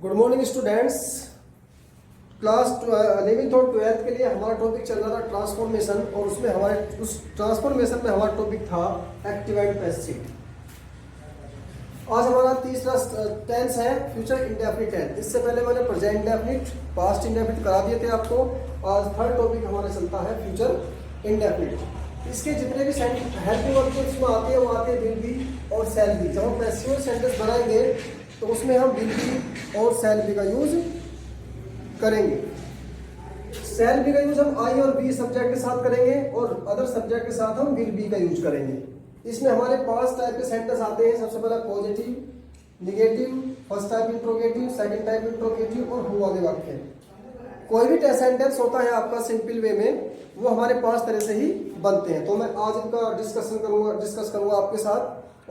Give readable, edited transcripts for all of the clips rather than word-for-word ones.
Good morning students. Class 11th और 12th के लिए हमारा टॉपिक चल रहा था ट्रांसफॉर्मेशन, और उसमें हमारे उस ट्रांसफॉर्मेशन में हमारा टॉपिक था एक्टिव एंड पैसिव। आज हमारा तीसरा टेंस है फ्यूचर इंडेफिनिट टेंस। इससे पहले मैंने प्रेजेंट इंडेफिनिट, पास्ट इंडेफिनिट करा दिए थे आपको। आज थर्ड टॉपिक हमारा चलता है फ्यूचर इंडेफिनिट। इसके जितने भी हेल्पिंग वर्ब उसमें आते हैं वो आते हैं विल बी और शैल बी। जब हम पैसिव सेंटेंस बनाएंगे तो उसमें हम विल बी और शैल बी का यूज करेंगे। शैल बी का यूज हम आई और बी सब्जेक्ट के साथ करेंगे और अदर सब्जेक्ट के साथ हम विल बी का यूज करेंगे। इसमें हमारे 5 टाइप के सेंटेंस आते हैं। सबसे पहला positive, negative, first type interrogative, second type interrogative और हु वाले वाक्य। कोई भी सेंटेंस होता है आपका सिंपल वे में, वो हमारे 5 तरह से ही बनते हैं। तो मैं आज इनका डिस्कस करूंगा आपके साथ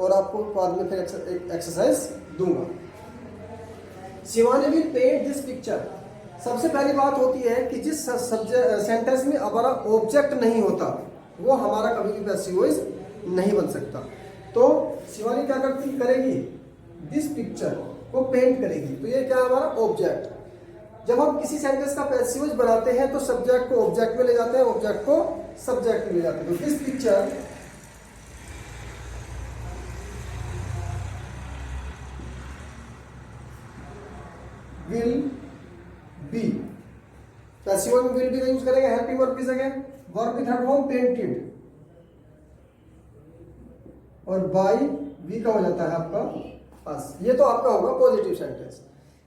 और आपको बाद में फिर एक एक्सरसाइज दूंगा। Shivani will paint this picture. सबसे पहली बात होती है कि जिस सेंटेंस में हमारा ऑब्जेक्ट नहीं होता वो हमारा कभी भी पैसिव वॉइस नहीं बन सकता। तो शिवानी क्या करेगी, दिस पिक्चर को पेंट करेगी। तो ये क्या है हमारा ऑब्जेक्ट। जब हम किसी सेंटेंस का पैसिव वॉइस बनाते हैं तो सब्जेक्ट को ऑब्जेक्ट में ले जाते हैं, ऑब्जेक्ट को सब्जेक्ट में ले जाते हैं। तो this picture will be. Passive में विल बी का यूज करेंगे हेल्पिंग वर्ब की जगह। वर्ब की थर्ड फॉर्म पेंटेड और बाय वी का हो जाता है आपका पास। ये तो आपका होगा पॉजिटिव सेंटेंस।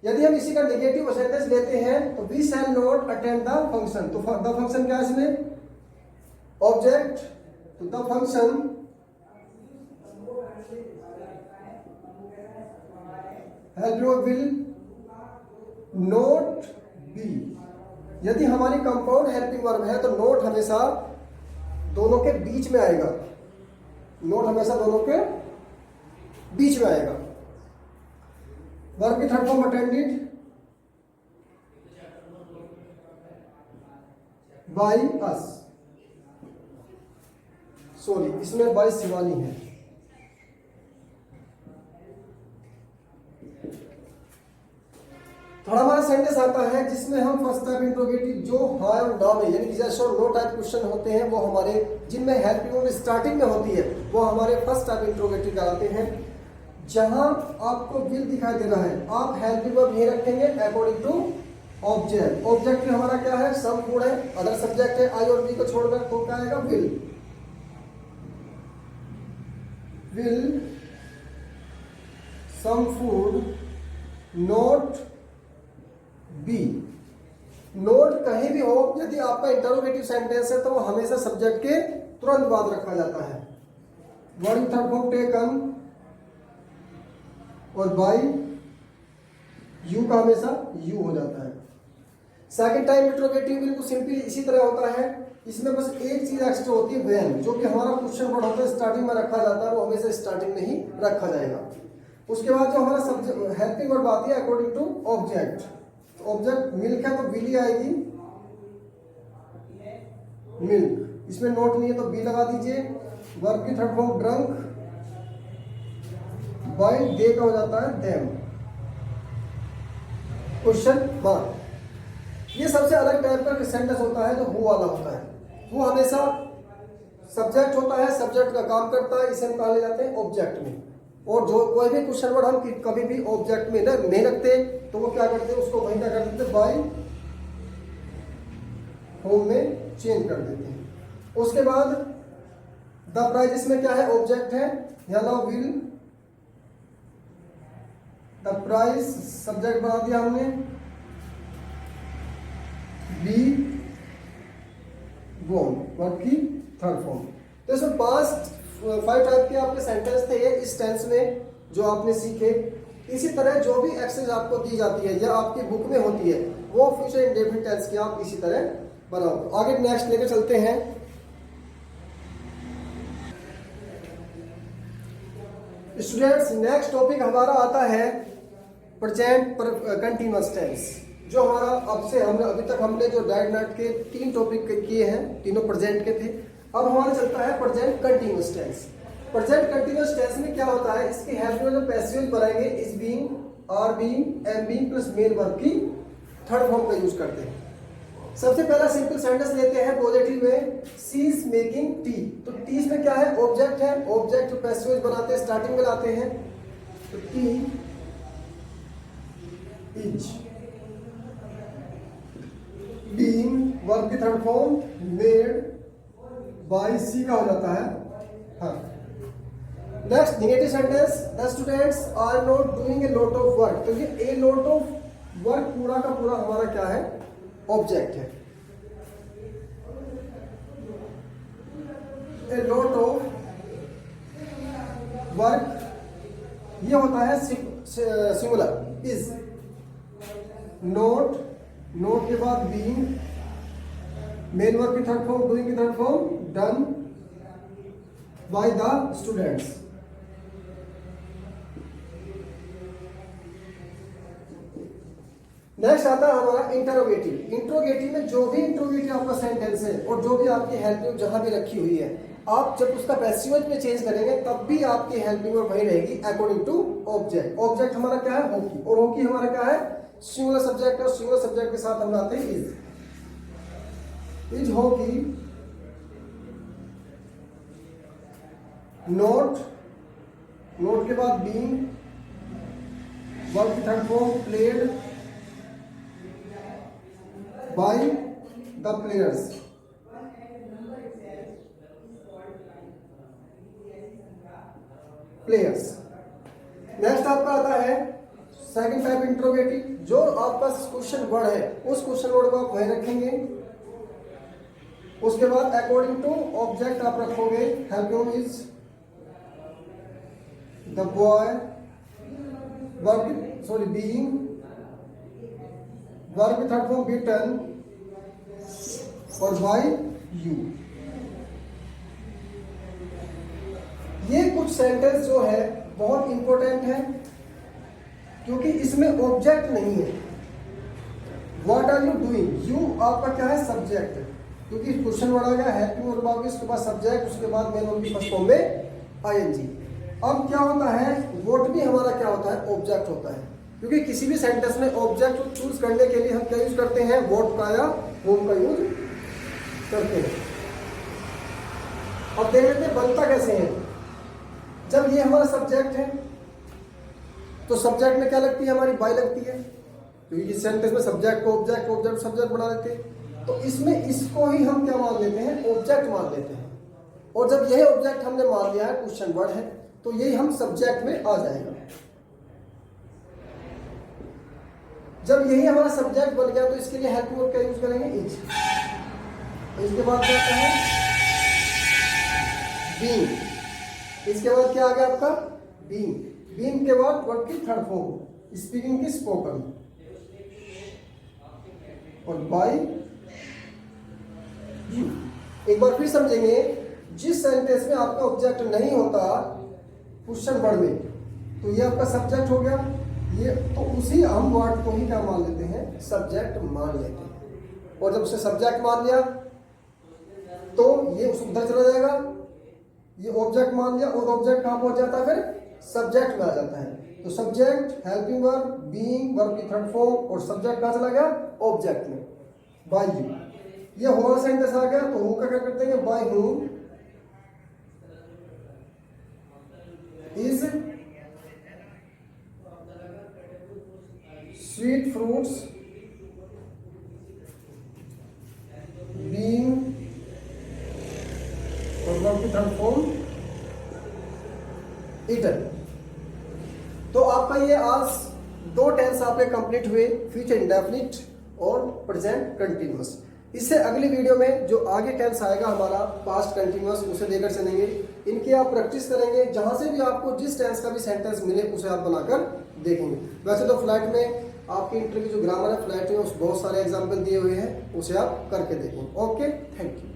यदि हम इसी का नेगेटिव सेंटेंस लेते हैं तो we shall not attend the function. तो द फंक्शन क्या है इसमें, ऑब्जेक्ट। तो the function helping verb will not be. यदि हमारी कंपाउंड हेल्पिंग वर्ब है तो नोट हमेशा दोनों के बीच में आएगा। नोट हमेशा दोनों के बीच में आएगा। वर्ब की third form attended by us. Sorry, इसमें बाय शिवानी है। थोड़ा हमारा सेंटेंस आता है जिसमें हम फर्स्ट टाइप इंट्रोगेटिव जो हाँ और ना में यानी कि जैसे नो टाइप क्वेश्चन होते हैं वो हमारे जिनमें हेल्पिंग वर्ब स्टार्टिंग में होती है वो हमारे फर्स्ट टाइप इंट्रोगेटिव कहलाते हैं। जहां आपको विल दिखाई दे रहा है आप हेल्पिंग वर्ब नहीं रखेंगे अकॉर्डिंग टू ऑब्जेक्ट। ऑब्जेक्ट में हमारा क्या है, सम फूड है, अदर सब्जेक्ट है आई और बी को छोड़कर, तो क्या आएगा will some food not be. Not कहीं भी हो, यदि आपका इंटरोगेटिव सेंटेंस है तो वो हमेशा सब्जेक्ट के तुरंत बाद रखा जाता है। वर्ब थर्ड फॉर्म टेकन और बाय यू का हमेशा यू हो जाता है। सेकंड टाइम इंटरोगेटिव बिल्कुल सिंपल इसी तरह होता है। इसमें बस एक चीज एक्स्ट्रा होती है व्हेन, जो कि हमारा क्वेश्चन वर्ड होता है स्टार्टिंग में रखा जाता है, वो हमेशा स्टार्टिंग में ही रखा जाएगा। उसके बाद जो हमारा सब्जेक्ट हेल्पिंग वर्ब आती है according to object. Object milk है तो बिल ही आएगी, मिल्क। इसमें नोट नहीं है तो बी लगा दीजिए। वर्ब की थर्ड फॉर्म ड्रंक बाय दे का हो जाता है देम। Question mark. ये सबसे अलग टाइप का सेंटेंस होता है जो हु वाला होता है। वो हमेशा सब्जेक्ट होता है, सब्जेक्ट का काम करता है, इसे हम कहा ले जाते हैं ऑब्जेक्ट में। और जो कोई भी क्वेश्चन वर्ड हम कभी भी ऑब्जेक्ट में नहीं रखते तो वो क्या करते हैं, उसको वहीं क्या कर देते हैं, बाय होम में चेंज कर देते हैं। उसके बाद द प्राइज, इसमें क्या है, ऑब्जेक्ट है। यहाँ विल द प्राइस सब्जेक्ट बना दिया हमने, बी वोन वर्ब की थर्ड फॉर्म। तो इसमें 5 टाइप के आपके सेंटेंस थे इस टेंस में जो आपने सीखे। इसी तरह जो भी एक्सरसाइज आपको दी जाती है या आपकी बुक में होती है वो फ्यूचर इंडेफिनिट टेंस की आप इसी तरह बनाओ। आगे नेक्स्ट लेकर चलते हैं। स्टूडेंट्स, नेक्स्ट टॉपिक हमारा आता है प्रेजेंट कंटीन्यूअस टेंस। जो हमारा अभी तक हमने जो डायग्नट के 3 टॉपिक किए हैं, तीनों प्रेजेंट के थे। अब हमारा चलता है present continuous tense. Present continuous tense में क्या होता है, इसकी हेल्प में जो पैसिव बनाएंगे is being, are being, am being plus main verb की थर्ड फॉर्म का यूज करते हैं। सबसे पहला सिंपल सेंटेंस लेते हैं पॉजिटिव में, सी इज मेकिंग टी। तो टी इसमें क्या है, ऑब्जेक्ट है, ऑब्जेक्ट पैसिव बनाते हैं, स्टार्टिंग में लाते हैं। तो टी इज बीइंग वर्ब की third form made by C का हो जाता है। हाँ, next negative sentence, the students are not doing a lot of work. तो ये ए लॉट ऑफ वर्क पूरा का पूरा हमारा क्या है, ऑब्जेक्ट है। ए लॉट ऑफ वर्क ये होता है सिंगुलर। इज नॉट, नॉट के बाद बीइंग, मेन वर्ब की थर्ड फॉर्म, डूइंग की third form done by the students. Next आता है हमारा इंटरोगेटिव। इंटरोगेटिव में जो भी इंटरोगेटिव आपका सेंटेंस है और जो भी आपकी हेल्पिंग जहां भी रखी हुई है, आप जब उसका पैसिव में चेंज करेंगे तब भी आपकी हेल्पिंग वर्ब वही रहेगी अकॉर्डिंग टू ऑब्जेक्ट। ऑब्जेक्ट हमारा क्या है, होकी, और होकी हमारा क्या है, सिंगुलर सब्जेक्ट, और सिंगुलर सब्जेक्ट के साथ हम लाते हैं इज होकी नॉट, नॉट के बाद बीइंग, वर्ब की third form played by the players। Players. Next आपका आता है सेकंड टाइप इंट्रोगेटिव। जो आपका क्वेश्चन वर्ड है उस क्वेश्चन वर्ड को आप वही रखेंगे, उसके बाद अकॉर्डिंग टू ऑब्जेक्ट आप रखोगे helping is the boy, verb sorry being, verb की थर्ड फॉर्म बिटन और बाय यू। ये कुछ सेंटेंस जो है बहुत इंपॉर्टेंट है क्योंकि इसमें ऑब्जेक्ट नहीं है। What are you doing, you आपका क्या है, सब्जेक्ट, क्योंकि क्वेश्चन वर्ड आ गया हेल्पिंग वर्ब आ गया, उसके बाद सब्जेक्ट, उसके बाद मेन वर्ब की फर्स्ट फॉर्म में आईएनजी। अब क्या होता है, व्हाट भी हमारा क्या होता है, ऑब्जेक्ट होता है, क्योंकि किसी भी सेंटेंस में ऑब्जेक्ट को चूज करने के लिए हम क्या यूज करते हैं, व्हाट का या होम का यूज करते हैं। अब देख लेते हैं बनता कैसे है। जब ये हमारा सब्जेक्ट है तो सब्जेक्ट में क्या लगती है, हमारी बाय लगती है, क्योंकि इस सेंटेंस में सब्जेक्ट को ऑब्जेक्ट, ऑब्जेक्ट सब्जेक्ट बना लेते हैं। तो इसमें इसको ही हम क्या मान लेते हैं, ऑब्जेक्ट मान लेते हैं। और जब यही ऑब्जेक्ट हमने मान लिया है, क्वेश्चन वर्ड है, तो यही हम सब्जेक्ट में आ जाएगा। जब यही हमारा सब्जेक्ट बन गया तो इसके लिए हेल्प वर्ब क्या यूज करेंगे, इज। इसके बाद क्या आता है, बीइंग। इसके बाद क्या आ गया आपका, बीइंग। बीइंग के बाद वर्ब की थर्ड फॉर्म, स्पीकिंग की स्पोकन, और बाय यू। एक बार फिर समझेंगे, जिस सेंटेंस में आपका ऑब्जेक्ट नहीं होता क्वेश्चन वर्ड में, तो ये आपका सब्जेक्ट हो गया, ये तो उसी हम वर्ड को ही क्या मान लेते हैं, सब्जेक्ट मान लेते हैं। और जब उसे सब्जेक्ट मान लिया तो ये उधर चला जाएगा, ये ऑब्जेक्ट मान लिया, और ऑब्जेक्ट कहां पहुंच जाता है, फिर सब्जेक्ट में आ जाता है। तो subject, helping verb, being, verb की थर्ड फॉर्म, और सब्जेक्ट कहां चला गया, ऑब्जेक्ट में, बाय यू। ये होल सेंटेंस आ गया, तो हु का क्या करते हैं, bye whom is sweet fruits being, और वर्ब की थर्ड फॉर्म ईटन। तो आपका ये आज दो टेंस आपके कंप्लीट हुए, फ्यूचर इंडेफिनिट और प्रेजेंट कंटिन्यूअस। इससे अगली वीडियो में जो आगे टेंस आएगा हमारा पास्ट कंटिन्यूअस, उसे लेकर चलेंगे। इनकी आप प्रैक्टिस करेंगे, जहां से भी आपको जिस टेंस का भी सेंटेंस मिले उसे आप बनाकर देखेंगे। वैसे तो फ्लैट में आपके इंटरव्यू जो ग्रामर है फ्लैट में उस बहुत सारे एग्जाम्पल दिए हुए हैं, उसे आप करके देखेंगे। Okay, thank you.